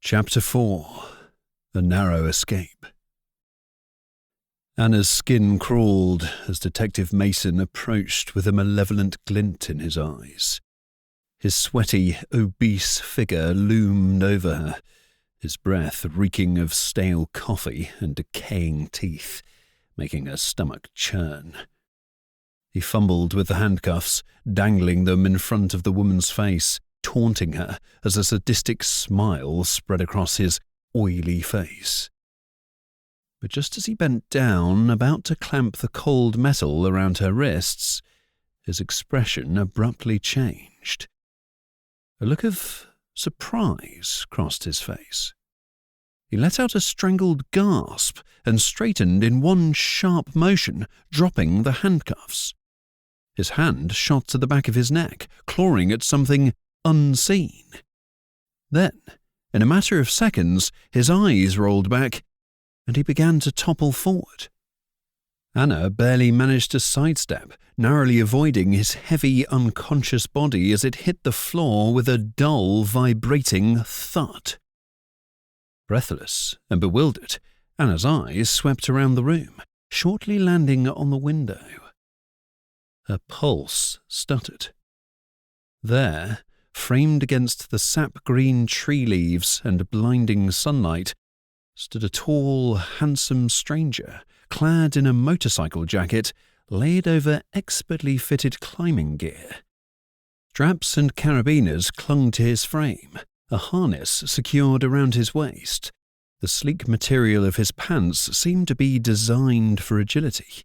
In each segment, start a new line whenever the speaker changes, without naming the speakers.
Chapter 4. A Narrow Escape. Anna's skin crawled as Detective Mason approached with a malevolent glint in his eyes. His sweaty, obese figure loomed over her, his breath reeking of stale coffee and decaying teeth, making her stomach churn. He fumbled with the handcuffs, dangling them in front of the woman's face, taunting her as a sadistic smile spread across his oily face. But just as he bent down, about to clamp the cold metal around her wrists, his expression abruptly changed. A look of surprise crossed his face. He let out a strangled gasp and straightened in one sharp motion, dropping the handcuffs. His hand shot to the back of his neck, clawing at something unseen. Then, in a matter of seconds, his eyes rolled back, and he began to topple forward. Anna barely managed to sidestep, narrowly avoiding his heavy, unconscious body as it hit the floor with a dull, vibrating thud. Breathless and bewildered, Anna's eyes swept around the room, shortly landing on the window. Her pulse stuttered. There, framed against the sap-green tree leaves and blinding sunlight, stood a tall, handsome stranger, clad in a motorcycle jacket laid over expertly fitted climbing gear. Straps and carabiners clung to his frame, a harness secured around his waist. The sleek material of his pants seemed to be designed for agility.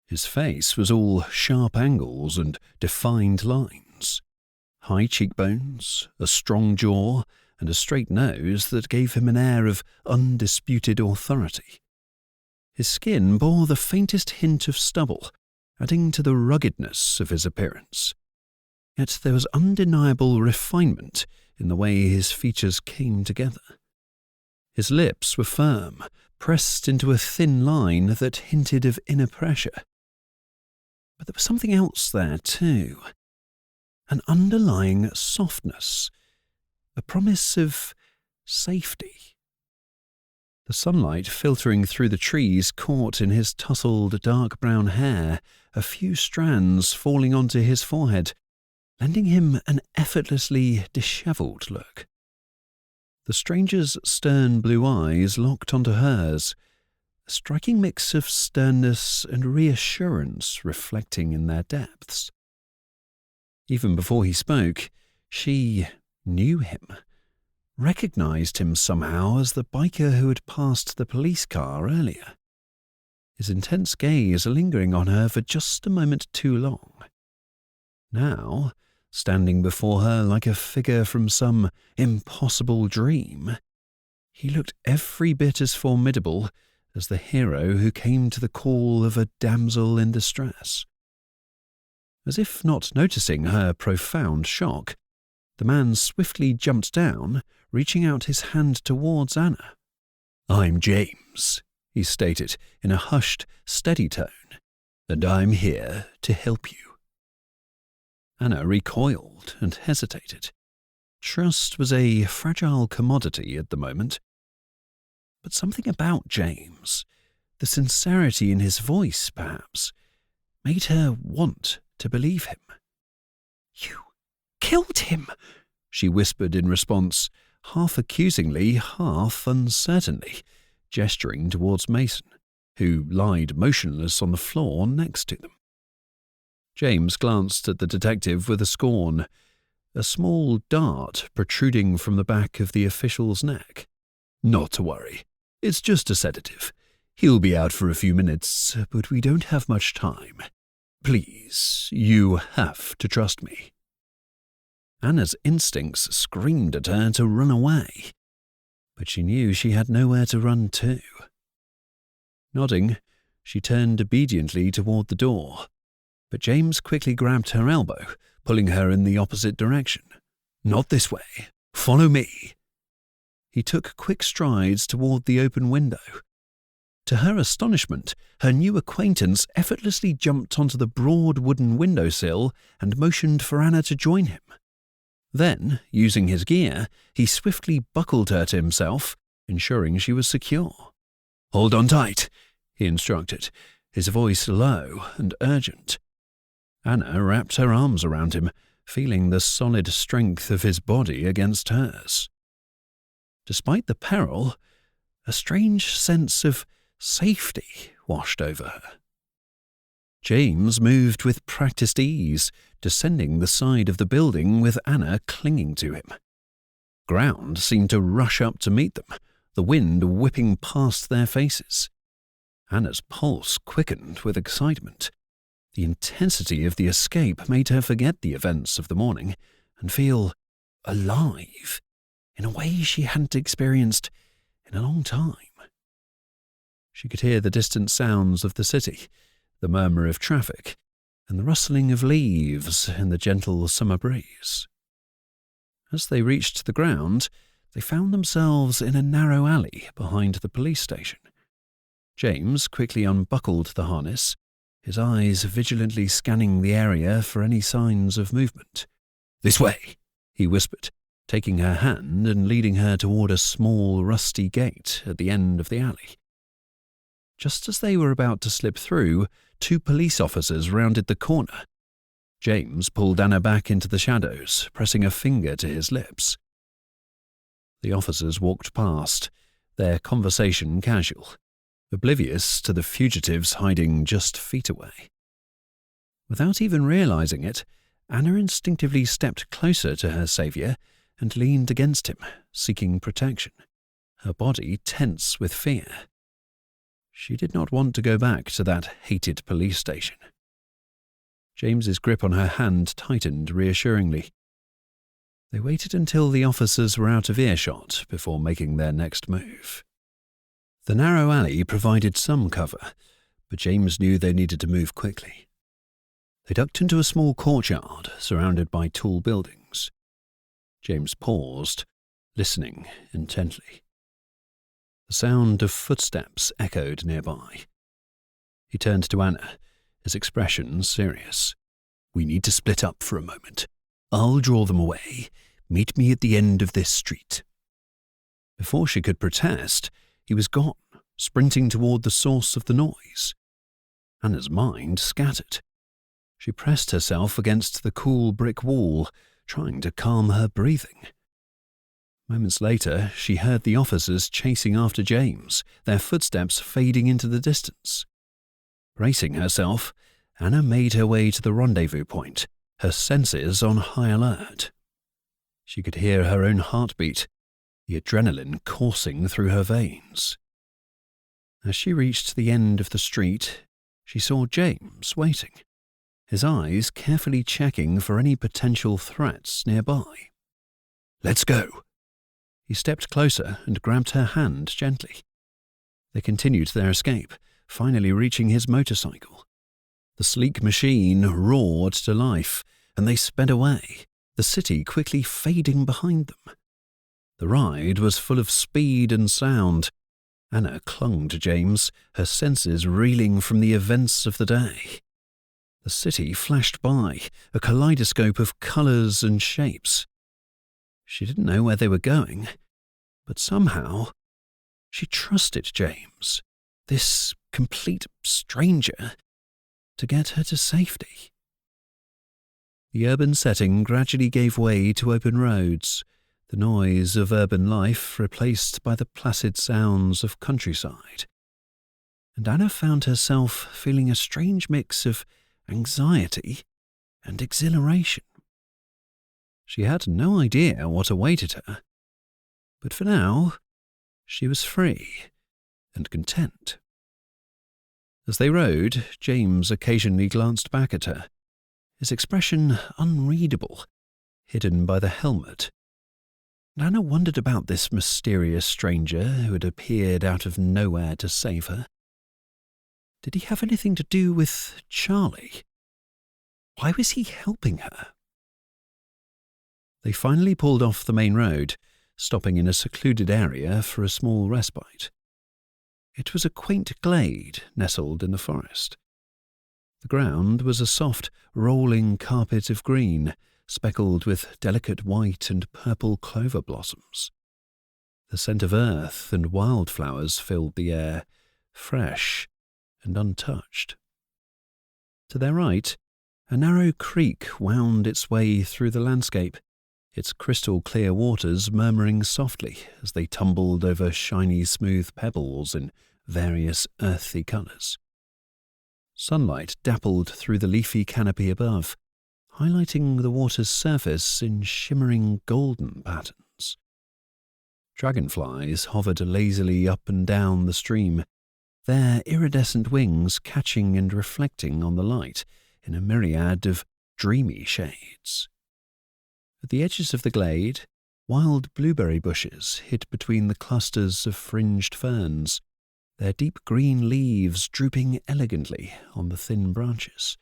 His face was all sharp angles and defined lines. High cheekbones, a strong jaw, and a straight nose that gave him an air of undisputed authority. His skin bore the faintest hint of stubble, adding to the ruggedness of his appearance. Yet there was undeniable refinement in the way his features came together. His lips were firm, pressed into a thin line that hinted of inner pressure. But there was something else there too. An underlying softness, a promise of safety. The sunlight filtering through the trees caught in his tousled dark brown hair, a few strands falling onto his forehead, lending him an effortlessly dishevelled look. The stranger's stern blue eyes locked onto hers, a striking mix of sternness and reassurance reflecting in their depths. Even before he spoke, she knew him, recognized him somehow as the biker who had passed the police car earlier. His intense gaze lingering on her for just a moment too long. Now, standing before her like a figure from some impossible dream, he looked every bit as formidable as the hero who came to the call of a damsel in distress. As if not noticing her profound shock, the man swiftly jumped down, reaching out his hand towards Anna. "I'm James," he stated in a hushed, steady tone, "and I'm here to help you." Anna recoiled and hesitated. Trust was a fragile commodity at the moment. But something about James, the sincerity in his voice perhaps, made her want to believe him. "You killed him," she whispered in response, half accusingly, half uncertainly, gesturing towards Mason, who lied motionless on the floor next to them. James glanced at the detective with a scorn, a small dart protruding from the back of the official's neck. "Not to worry. It's just a sedative. He'll be out for a few minutes, but we don't have much time. Please, you have to trust me." Anna's instincts screamed at her to run away, but she knew she had nowhere to run to. Nodding, she turned obediently toward the door, but James quickly grabbed her elbow, pulling her in the opposite direction. "Not this way. Follow me." He took quick strides toward the open window. To her astonishment, her new acquaintance effortlessly jumped onto the broad wooden windowsill and motioned for Anna to join him. Then, using his gear, he swiftly buckled her to himself, ensuring she was secure. "Hold on tight," he instructed, his voice low and urgent. Anna wrapped her arms around him, feeling the solid strength of his body against hers. Despite the peril, a strange sense of safety washed over her. James moved with practiced ease, descending the side of the building with Anna clinging to him. Ground seemed to rush up to meet them, the wind whipping past their faces. Anna's pulse quickened with excitement. The intensity of the escape made her forget the events of the morning and feel alive in a way she hadn't experienced in a long time. She could hear the distant sounds of the city, the murmur of traffic, and the rustling of leaves in the gentle summer breeze. As they reached the ground, they found themselves in a narrow alley behind the police station. James quickly unbuckled the harness, his eyes vigilantly scanning the area for any signs of movement. "This way," he whispered, taking her hand and leading her toward a small, rusty gate at the end of the alley. Just as they were about to slip through, 2 police officers rounded the corner. James pulled Anna back into the shadows, pressing a finger to his lips. The officers walked past, their conversation casual, oblivious to the fugitives hiding just feet away. Without even realizing it, Anna instinctively stepped closer to her saviour and leaned against him, seeking protection, her body tense with fear. She did not want to go back to that hated police station. James's grip on her hand tightened reassuringly. They waited until the officers were out of earshot before making their next move. The narrow alley provided some cover, but James knew they needed to move quickly. They ducked into a small courtyard surrounded by tall buildings. James paused, listening intently. The sound of footsteps echoed nearby. He turned to Anna, his expression serious. "We need to split up for a moment. I'll draw them away. Meet me at the end of this street." Before she could protest, he was gone, sprinting toward the source of the noise. Anna's mind scattered. She pressed herself against the cool brick wall, trying to calm her breathing. Moments later, she heard the officers chasing after James, their footsteps fading into the distance. Bracing herself, Anna made her way to the rendezvous point, her senses on high alert. She could hear her own heartbeat, the adrenaline coursing through her veins. As she reached the end of the street, she saw James waiting, his eyes carefully checking for any potential threats nearby. "Let's go." He stepped closer and grabbed her hand gently. They continued their escape, finally reaching his motorcycle. The sleek machine roared to life, and they sped away, the city quickly fading behind them. The ride was full of speed and sound. Anna clung to James, her senses reeling from the events of the day. The city flashed by, a kaleidoscope of colours and shapes. She didn't know where they were going, but somehow she trusted James, this complete stranger, to get her to safety. The urban setting gradually gave way to open roads, the noise of urban life replaced by the placid sounds of countryside. And Anna found herself feeling a strange mix of anxiety and exhilaration. She had no idea what awaited her, but for now, she was free and content. As they rode, James occasionally glanced back at her, his expression unreadable, hidden by the helmet. And Anna wondered about this mysterious stranger who had appeared out of nowhere to save her. Did he have anything to do with Charlie? Why was he helping her? They finally pulled off the main road, stopping in a secluded area for a small respite. It was a quaint glade nestled in the forest. The ground was a soft, rolling carpet of green, speckled with delicate white and purple clover blossoms. The scent of earth and wildflowers filled the air, fresh and untouched. To their right, a narrow creek wound its way through the landscape, its crystal-clear waters murmuring softly as they tumbled over shiny smooth pebbles in various earthy colours. Sunlight dappled through the leafy canopy above, highlighting the water's surface in shimmering golden patterns. Dragonflies hovered lazily up and down the stream, their iridescent wings catching and reflecting on the light in a myriad of dreamy shades. At the edges of the glade, wild blueberry bushes hid between the clusters of fringed ferns, their deep green leaves drooping elegantly on the thin branches.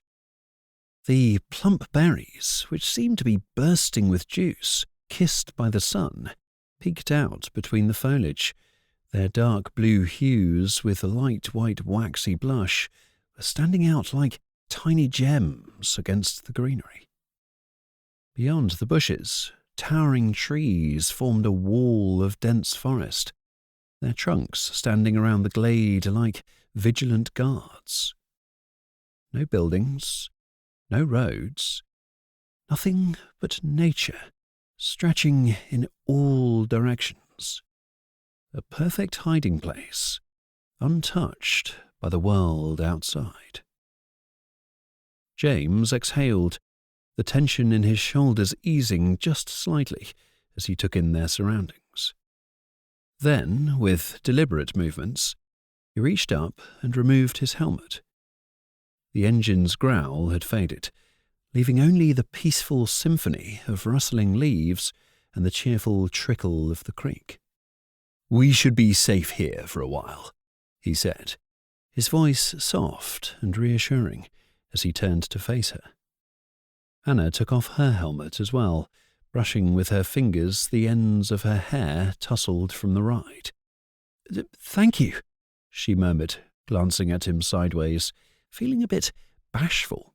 The plump berries, which seemed to be bursting with juice, kissed by the sun, peeked out between the foliage. Their dark blue hues with a light white waxy blush were standing out like tiny gems against the greenery. Beyond the bushes, towering trees formed a wall of dense forest, their trunks standing around the glade like vigilant guards. No buildings, no roads, nothing but nature, stretching in all directions. A perfect hiding place, untouched by the world outside. James exhaled, the tension in his shoulders easing just slightly as he took in their surroundings. Then, with deliberate movements, he reached up and removed his helmet. The engine's growl had faded, leaving only the peaceful symphony of rustling leaves and the cheerful trickle of the creek. "We should be safe here for a while," he said, his voice soft and reassuring as he turned to face her. Anna took off her helmet as well, brushing with her fingers the ends of her hair tousled from the ride. "Thank you," she murmured, glancing at him sideways, feeling a bit bashful.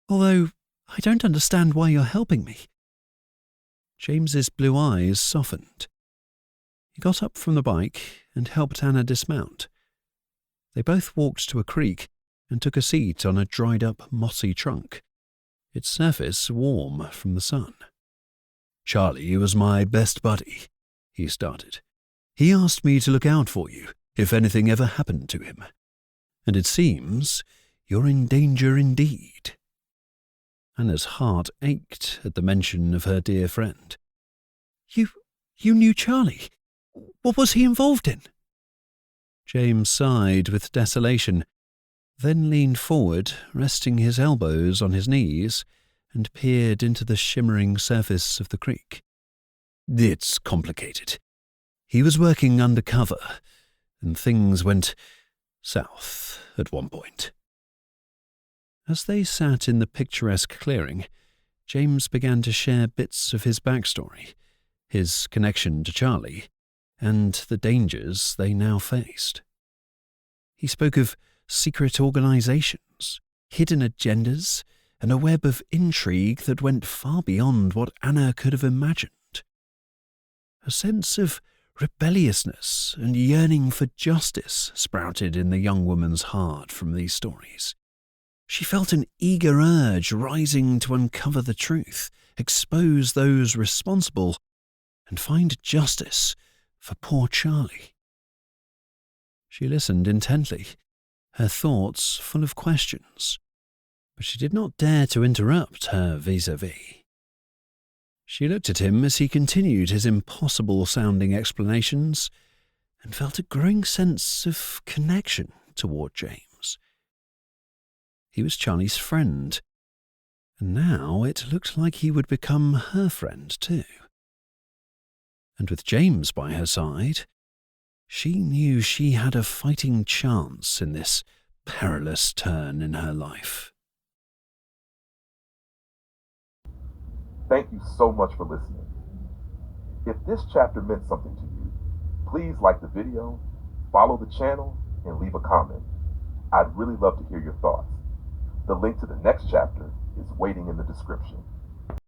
"Although I don't understand why you're helping me." James's blue eyes softened. He got up from the bike and helped Anna dismount. They both walked to a creek and took a seat on a dried-up mossy trunk, its surface warm from the sun. "Charlie was my best buddy," he started. "He asked me to look out for you if anything ever happened to him. And it seems you're in danger indeed." Anna's heart ached at the mention of her dear friend. You knew Charlie? What was he involved in?" James sighed with desolation, then leaned forward, resting his elbows on his knees, and peered into the shimmering surface of the creek. "It's complicated. He was working undercover, and things went south at one point." As they sat in the picturesque clearing, James began to share bits of his backstory, his connection to Charlie, and the dangers they now faced. He spoke of secret organizations, hidden agendas, and a web of intrigue that went far beyond what Anna could have imagined. A sense of rebelliousness and yearning for justice sprouted in the young woman's heart from these stories. She felt an eager urge rising to uncover the truth, expose those responsible, and find justice for poor Charlie. She listened intently, her thoughts full of questions, but she did not dare to interrupt her vis-à-vis. She looked at him as he continued his impossible-sounding explanations and felt a growing sense of connection toward James. He was Charlie's friend, and now it looked like he would become her friend too. And with James by her side, she knew she had a fighting chance in this perilous turn in her life.
Thank you so much for listening. If this chapter meant something to you, please like the video, follow the channel, and leave a comment. I'd really love to hear your thoughts. The link to the next chapter is waiting in the description.